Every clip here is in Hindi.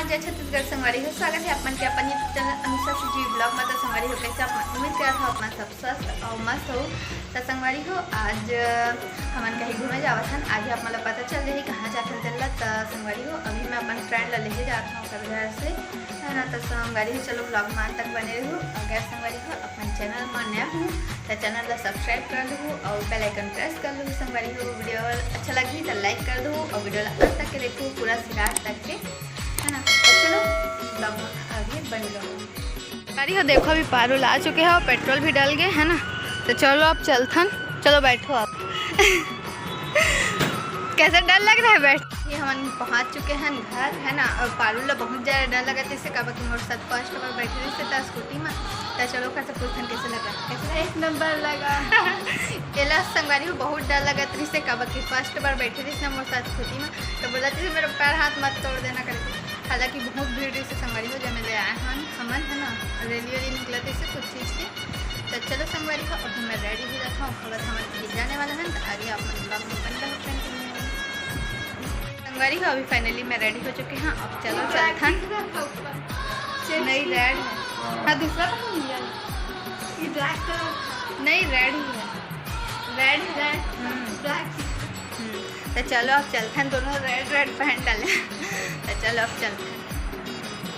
जय छत्तीसगढ़ संगवारी हो। स्वागत है अपन के अपन यूट्यूब चैनल अनुषा जी ब्लॉग में। तो संगवारी हो कैसे आप उम्मीद किया था अपना सब स्वस्थ और मस्त हो। तो संगवारी हो आज हमन कहीं घूमे जावत हन। आज आप मतलब पता चल रही कहाँ जाकर चल। तो संगवारी हो अभी मैं अपन फ्रेंड ला लेके जाता हूँ कभी घर से है ना। तो संगवारी हो चलो ब्लॉग में तक बने रहो। अगर संगवारी हो अपन चैनल में नया हूँ तो चैनल ला सब्सक्राइब कर दो और बेल आइकन प्रेस कर लो। संगवारी हो वीडियो अच्छा लगी तो लाइक कर दो और वीडियो अंत तक के देखो पूरा सिराट तक के है ना। तो चलो ब्लॉग में आगे बन लो। गाड़ी हो देखो अभी पारुल आ चुके हैं और पेट्रोल भी डाल गए है ना। तो चलो आप चलथन, चलो बैठो आप। कैसा डर लग रहा है बैठ। ये हम पहुंच चुके हैं घर है ना। और पारुल बहुत ज़्यादा डर लगा जैसे कब कि मोर साथ फर्स्ट बार बैठे रहे था स्कूटी में। तो चलो कैसे पूछन कैसे लगा। कैसे एक नंबर लगा। केला संगवारी को बहुत डर लगा तरी से कब कि फर्स्ट बार बैठे रही ना मोर साथ स्कूटी में। तो बोला थी मेरा पैर हाथ मत तोड़ देना करके। हालांकि बहुत भीड़ रही से संगवारी हो जब मैं ले आए हैं हमन है ना। रैली वैली निकला थे कुछ चीज़ के। तो चलो संगवारी को अभी मैं रेडी हो जाता हूँ। खबर हमारे खींच जाने वाला है। तो आगे आप ब्लॉग में बन रहे हो। संगवारी हो अभी फाइनली मैं रेडी हो चुकी हूँ। अब चलो चलता नहीं रेड है। हाँ दूसरा नहीं रेड ही है। Red black. तो चलो अब चलते हैं दोनों रेड पहन डाले। तो चलो अब चलते हैं।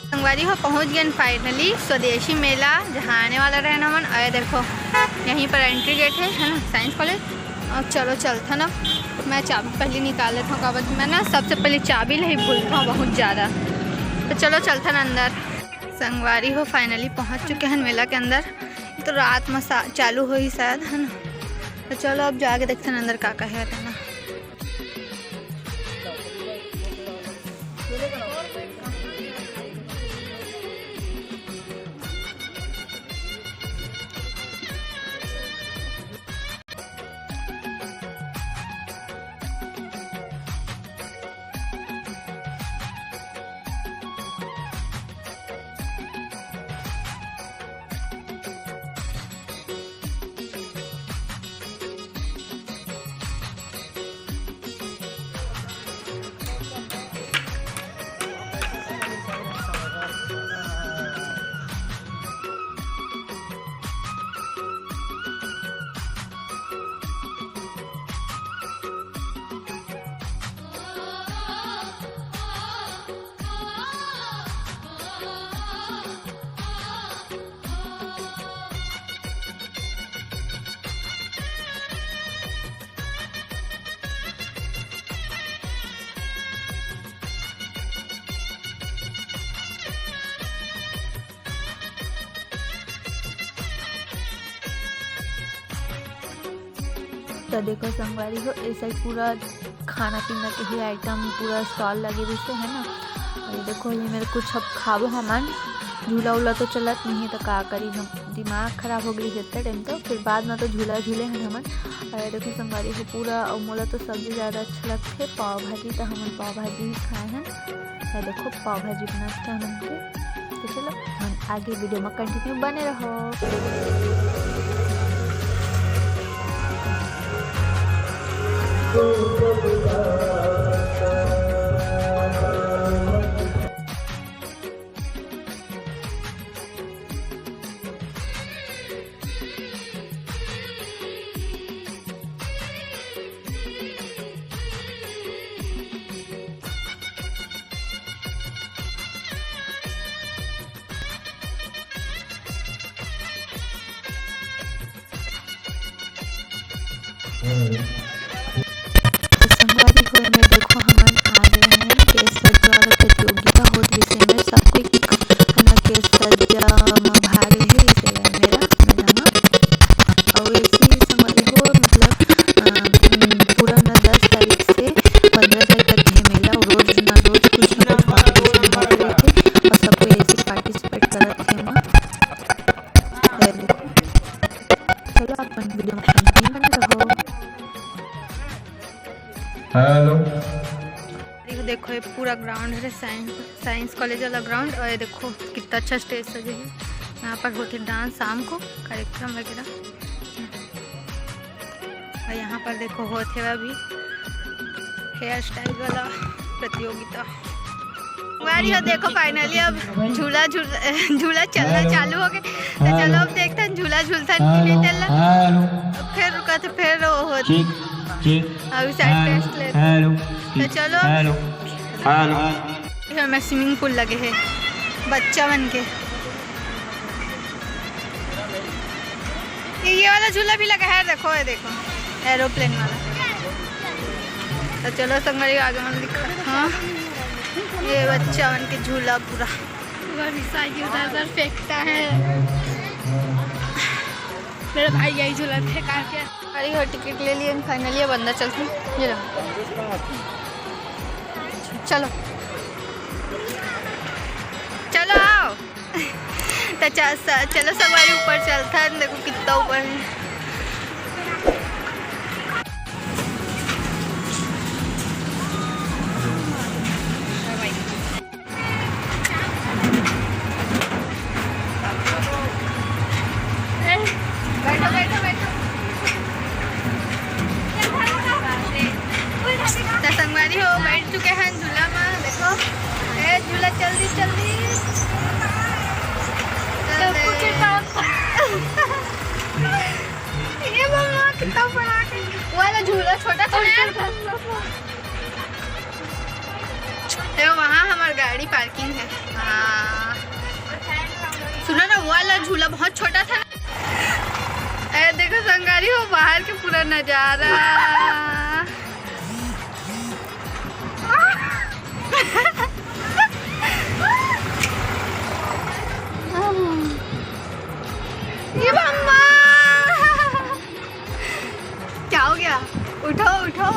संगवारी हो पहुंच गए फाइनली स्वदेशी मेला जहाँ आने वाला रहना मन। आए देखो यहीं पर एंट्री गेट है ना साइंस कॉलेज। अब चलो चलते ना। मैं चाबी पहले निकाल लेता हूँ कागज। मैं ना सबसे पहले चाबी नहीं भूलता हूँ बहुत ज़्यादा। तो चलो चलते ना अंदर। संगवारी हो फाइनली पहुँच चुके हैं मेला के अंदर। तो रात में चालू हो ही शायद है ना। तो चलो अब जाके देखते हैं अंदर का है ना। तो देखो संगवारी हो ऐसा ही पूरा खाना पीना के ही आइटम पूरा स्टॉल लगे हुए से है ना। और ये देखो ये मेरे कुछ अब खाबो हमन। झूला उला तो चलत नहीं है तो का करी हम। दिमाग खराब हो गई जितने टाइम तो फिर बाद में तो झूला झूले हैं हमन। और ये देखो संगवारी हो पूरा और मोला तो सबसे ज़्यादा अच्छा लगते पाव भाजी। तो हमन पाव भाजी ही खाए हैं। ये देखो पाव भाजी बनाते हमन के। तो चलो हम आगे वीडियो में कंटिन्यू बने रहो। संगवारी हो में देखो हमन आ गए हैं केस सज्जा प्रतियोगिता हो विषय में सब कोई है ना केस सज्जा में भाग ले इसे मेरा और ऐसी संगवारी हो मतलब पूरा ना 10 तारीख से 15 तारीख तक है मेला। और रोज ना रोज कुछ ना कुछ कॉम्पिटिशन हो रहे थे और सब कोई ऐसे पार्टिसिपेट करत थे वहाँ। चलो अपन वीडियो में कंटिन्यू बने रहो। हेलो देखो ये पूरा ग्राउंड है साइंस कॉलेज वाला ग्राउंड। और ये देखो कितना अच्छा स्टेज सजे है। यहाँ पर होते डांस शाम को कार्यक्रम वगैरह। और यहाँ पर देखो होते हुआ भी हेयर स्टाइल वाला प्रतियोगिता। संगवारी हो देखो फाइनली अब झूला चलना चालू हो गया। तो चलो अब देखते हैं झूला झूलता नहीं चल रहा, फिर रुका तो फिर वो होती अभी साइड टेस्ट ले। तो चलो मैं स्विमिंग पूल लगे है बच्चा बन के, ये वाला झूला भी लगा है देखो, ये देखो एरोप्लेन वाला। तो चलो संगवारी आगे मन दिखा। हाँ ये बच्चा बन के झूला पूरा उधर फेंकता है। मेरा भाई यही झूला फेंका के। अरे हो टिकट ले लिए फाइनली, अब अंदर चलते हैं। ये लो चलो चलो आओ। तो चलो सवारी ऊपर चलता है, देखो कितना ऊपर है। बैठो बैठो बैठो। तो संगवारी हो बैठ चुके हैं झूला में, देखो ए झूला जल्दी जल्दी ये मम्मा कितना बड़ा है वाला झूला, छोटा था यार। तो वहाँ हमारी गाड़ी पार्किंग है। हाँ सुनो ना, वो वाला झूला बहुत छोटा था। ए देखो संगवारी हो बाहर के पूरा नजारा। ये मम्मा क्या हो गया, उठो उठो।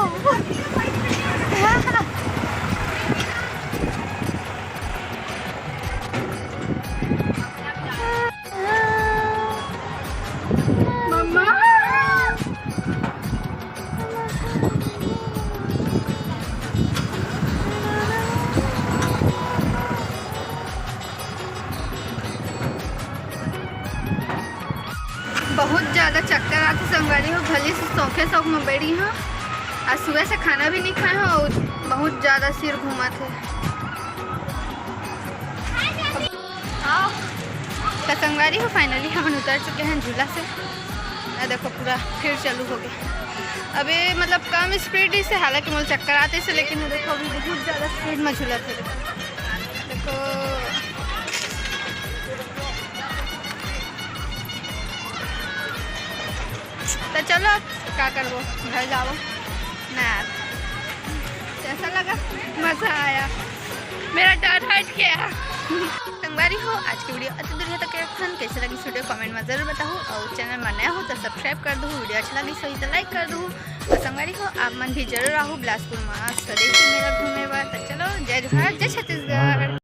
मम्मा बहुत ज़्यादा चक्कर आते संगवारी हो, भले से शौक में बैठी हूँ। आज सुबह से खाना भी नहीं खाए हो, बहुत ज़्यादा सिर घूमा थे। आओ तो संगवारी हो फाइनली हम उतर चुके हैं झूला से। देखो पूरा फिर चालू हो गया। अभी मतलब कम स्पीड से, हालांकि मुझे चक्कर आते से, लेकिन देखो अभी बहुत ज़्यादा स्पीड में झूला थे। देखो तो चलो क्या करबो, घर जाओ ना यार। कैसा लगा, मज़ा आया, मेरा डर हट गया। संगवारी हो आज की वीडियो अच्छी दूर तक रखन कैसे लगी वीडियो कमेंट में जरूर बताओ, और चैनल में नया हो तो सब्सक्राइब कर दो, वीडियो अच्छा लगी सही तो लाइक कर दो। और संगवारी हो आप मन भी जरूर आओ बिलासपुर में स्वदेशी मेला घूमे बार। तो चलो जय जोहार जय छत्तीसगढ़।